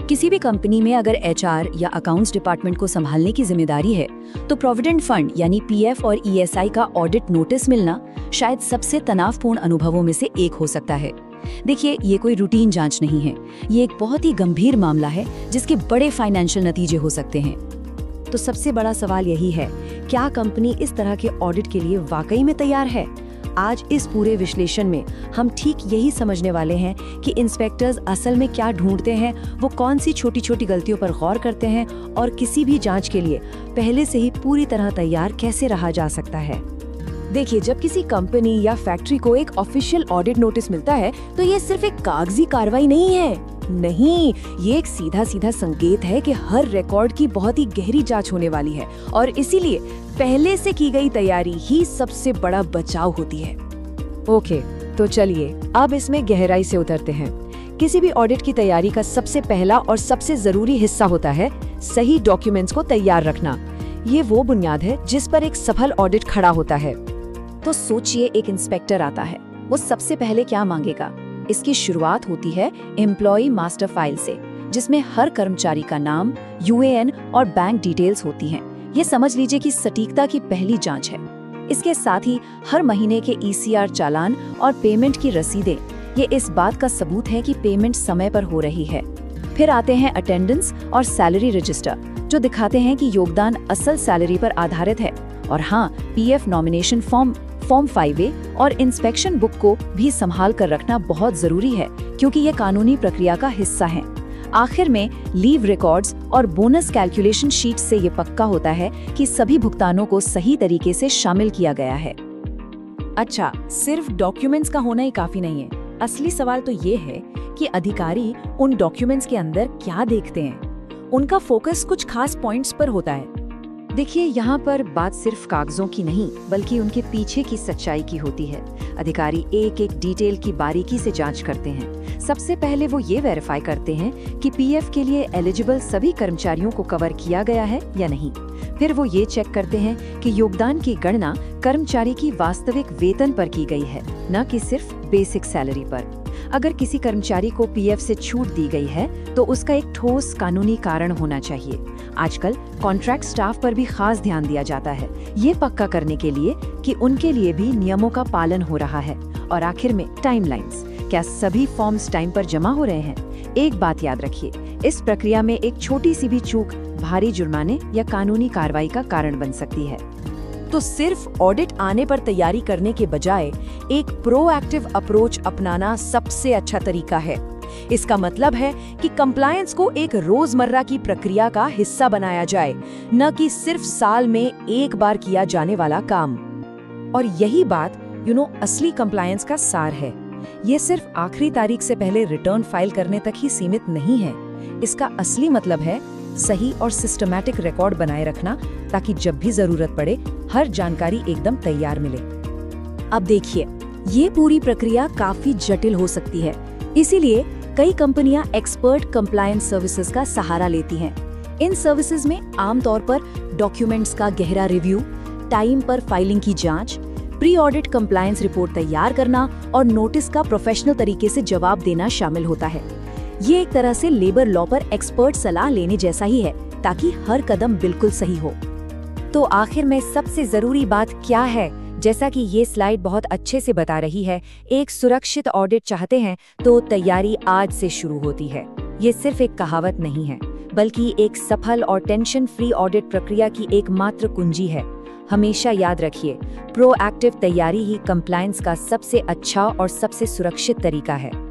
किसी भी कंपनी में अगर एचआर या अकाउंट्स डिपार्टमेंट को संभालने की जिम्मेदारी है, तो प्रोविडेंट फंड यानी पीएफ और ईएसआई का ऑडिट नोटिस मिलना शायद सबसे तनावपूर्ण अनुभवों में से एक हो सकता है। देखिए, ये कोई रूटीन जांच नहीं है, ये एक बहुत ही गंभीर मामला है जिसके बड़े फाइनेंशियल नतीजे हो सकते हैं। तो सबसे बड़ा सवाल यही है, क्या कंपनी इस तरह के ऑडिट के लिए वाकई में तैयार है? आज इस पूरे विश्लेषण में हम ठीक यही समझने वाले हैं कि इंस्पेक्टर्स असल में क्या ढूंढते हैं, वो कौन सी छोटी छोटी गलतियों पर गौर करते हैं और किसी भी जांच के लिए पहले से ही पूरी तरह तैयार कैसे रहा जा सकता है। देखिए, जब किसी कंपनी या फैक्ट्री को एक ऑफिशियल ऑडिट नोटिस मिलता है, तो ये सिर्फ एक कागजी कार्रवाई नहीं है। नहीं, ये एक सीधा सीधा संकेत है कि हर रिकॉर्ड की बहुत ही गहरी जांच होने वाली है और इसीलिए पहले से की गई तैयारी ही सबसे बड़ा बचाव होती है। ओके, तो चलिए अब इसमें गहराई से उतरते हैं। किसी भी ऑडिट की तैयारी का सबसे पहला और सबसे जरूरी हिस्सा होता है सही डॉक्यूमेंट्स को तैयार रखना। ये वो बुनियाद है जिस पर एक सफल ऑडिट खड़ा होता है। तो सोचिए, एक इंस्पेक्टर आता है, वो सबसे पहले क्या मांगेगा? इसकी शुरुआत होती है एम्प्लॉय मास्टर फाइल से, जिसमें हर कर्मचारी का नाम, यूएएन और बैंक डिटेल्स होती हैं। ये समझ लीजिए कि सटीकता की पहली जांच है। इसके साथ ही हर महीने के ईसीआर चालान और पेमेंट की रसीदें, ये इस बात का सबूत है कि पेमेंट समय पर हो रही है। फिर आते हैं अटेंडेंस और सैलरी रजिस्टर, जो दिखाते हैं कि योगदान असल सैलरी पर आधारित है। और हाँ, पीएफ नॉमिनेशन फॉर्म 5A और इंस्पेक्शन बुक को भी संभाल कर रखना बहुत जरूरी है, क्योंकि ये कानूनी प्रक्रिया का हिस्सा है। आखिर में लीव रिकॉर्ड्स और बोनस कैलकुलेशन शीट से ये पक्का होता है कि सभी भुगतानों को सही तरीके से शामिल किया गया है। अच्छा, सिर्फ डॉक्यूमेंट्स का होना ही काफी नहीं है। असली सवाल तो ये है कि अधिकारी उन डॉक्यूमेंट्स के अंदर क्या देखते हैं। उनका फोकस कुछ खास पॉइंट्स पर होता है। देखिए, यहाँ पर बात सिर्फ कागजों की नहीं, बल्कि उनके पीछे की सच्चाई की होती है। अधिकारी एक एक डिटेल की बारीकी से जांच करते हैं। सबसे पहले वो ये वेरीफाई करते हैं कि पीएफ के लिए एलिजिबल सभी कर्मचारियों को कवर किया गया है या नहीं। फिर वो ये चेक करते हैं कि योगदान की गणना कर्मचारी की वास्तविक वेतन पर की गई है, न कि सिर्फ बेसिक सैलरी पर। अगर किसी कर्मचारी को पीएफ से छूट दी गई है, तो उसका एक ठोस कानूनी कारण होना चाहिए। आजकल कॉन्ट्रैक्ट स्टाफ पर भी खास ध्यान दिया जाता है, ये पक्का करने के लिए कि उनके लिए भी नियमों का पालन हो रहा है। और आखिर में टाइमलाइंस, क्या सभी फॉर्म्स टाइम पर जमा हो रहे हैं? एक बात याद रखिए, इस प्रक्रिया में एक छोटी सी भी चूक भारी जुर्माने या कानूनी कार्रवाई का कारण बन सकती है। तो सिर्फ ऑडिट आने पर तैयारी करने के बजाय एक प्रोएक्टिव अप्रोच अपनाना सबसे अच्छा तरीका है। इसका मतलब है कि कंप्लायंस को एक रोजमर्रा की प्रक्रिया का हिस्सा बनाया जाए, न कि सिर्फ साल में एक बार किया जाने वाला काम। और यही बात असली कंप्लायंस का सार है। ये सिर्फ आखिरी तारीख से पहले रिटर्न फाइल करने तक ही सीमित नहीं है। इसका असली मतलब है सही और सिस्टमैटिक रिकॉर्ड बनाए रखना, ताकि जब भी जरूरत पड़े हर जानकारी एकदम तैयार मिले। अब देखिए, ये पूरी प्रक्रिया काफी जटिल हो सकती है, इसीलिए कई कंपनियां एक्सपर्ट कंप्लायंस सर्विसेज का सहारा लेती हैं। इन सर्विसेज में आमतौर पर डॉक्यूमेंट्स का गहरा रिव्यू, टाइम पर फाइलिंग की जांच, प्री ऑडिट कंप्लायंस रिपोर्ट तैयार करना और नोटिस का प्रोफेशनल तरीके से जवाब देना शामिल होता है। ये एक तरह से लेबर लॉ पर एक्सपर्ट सलाह लेने जैसा ही है, ताकि हर कदम बिल्कुल सही हो। तो आखिर में सबसे जरूरी बात क्या है? जैसा कि ये स्लाइड बहुत अच्छे से बता रही है, एक सुरक्षित ऑडिट चाहते हैं तो तैयारी आज से शुरू होती है। ये सिर्फ एक कहावत नहीं है, बल्कि एक सफल और टेंशन फ्री ऑडिट प्रक्रिया की एकमात्र कुंजी है। हमेशा याद रखिए, प्रोएक्टिव तैयारी ही कंप्लायंस का सबसे अच्छा और सबसे सुरक्षित तरीका है।